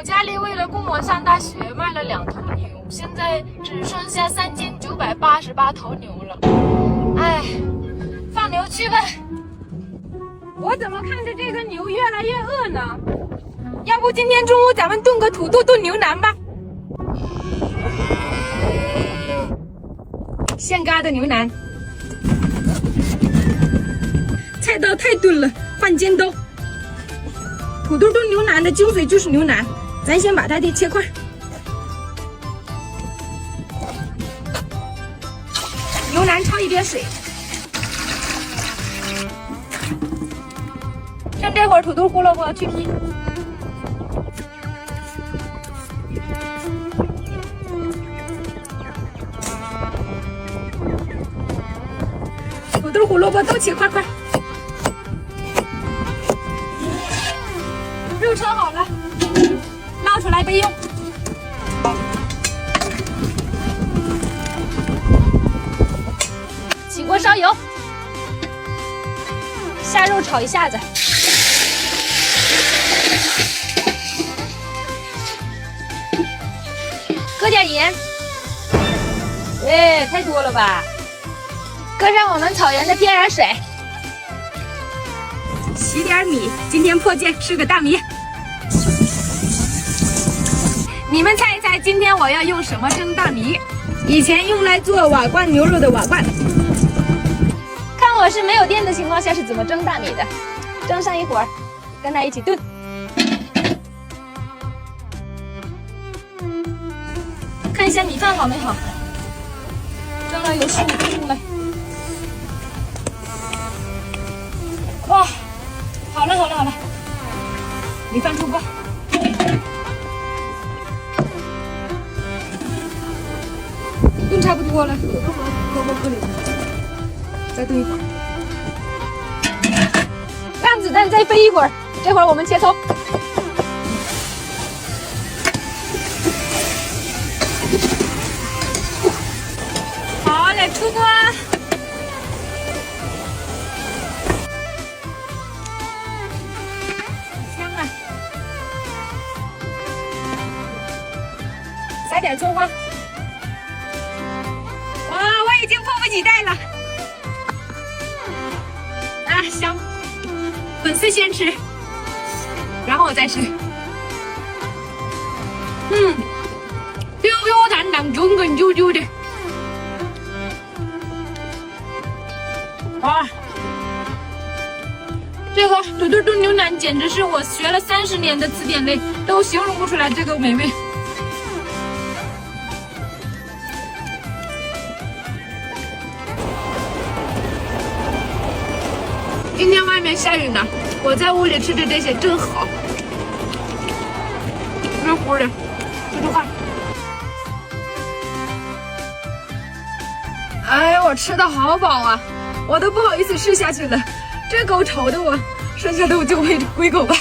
家里为了供我上大学卖了2头牛，现在只剩下3988头牛了。哎，放牛去吧。我怎么看着这个牛越来越饿呢？要不今天中午咱们炖个土豆炖牛腩吧？现嘎的牛腩，菜刀太钝了，换尖刀。土豆炖牛腩的精髓就是牛腩，咱先把它的切块。牛腩焯一点水，趁这会儿土豆胡萝卜去皮。土豆胡萝卜都切块块。肉焯好了，捞出来备用。起锅烧油，下肉炒一下子，搁点盐，哎，太多了吧？搁上我们草原的天然水，洗点米，今天破戒是个大米。你们猜一猜，今天我要用什么蒸大米？以前用来做瓦罐牛肉的瓦罐。看我是没有电的情况下是怎么蒸大米的。蒸上一会儿，跟它一起炖。看一下米饭好没好？蒸了有15分钟了。哇，好了好了好了，米饭出锅。炖差不多了，土豆和胡萝卜搁里，再炖一会儿，让子弹再飞一会儿。这会儿我们切葱，好嘞，出锅。香啊！撒点葱花。已经迫不及待了啊！香，粉丝先吃，然后我再吃。彪彪弹弹，滚滚啾啾的。哇，这个土豆炖牛腩简直是我学了30年的词典里都形容不出来这个美味。今天外面下雨呢，我在屋里吃的这些真好，热乎的，出出汗。哎，我吃的好饱啊，我都不好意思吃下去了，这够愁的我，剩下的我就喂狗吧。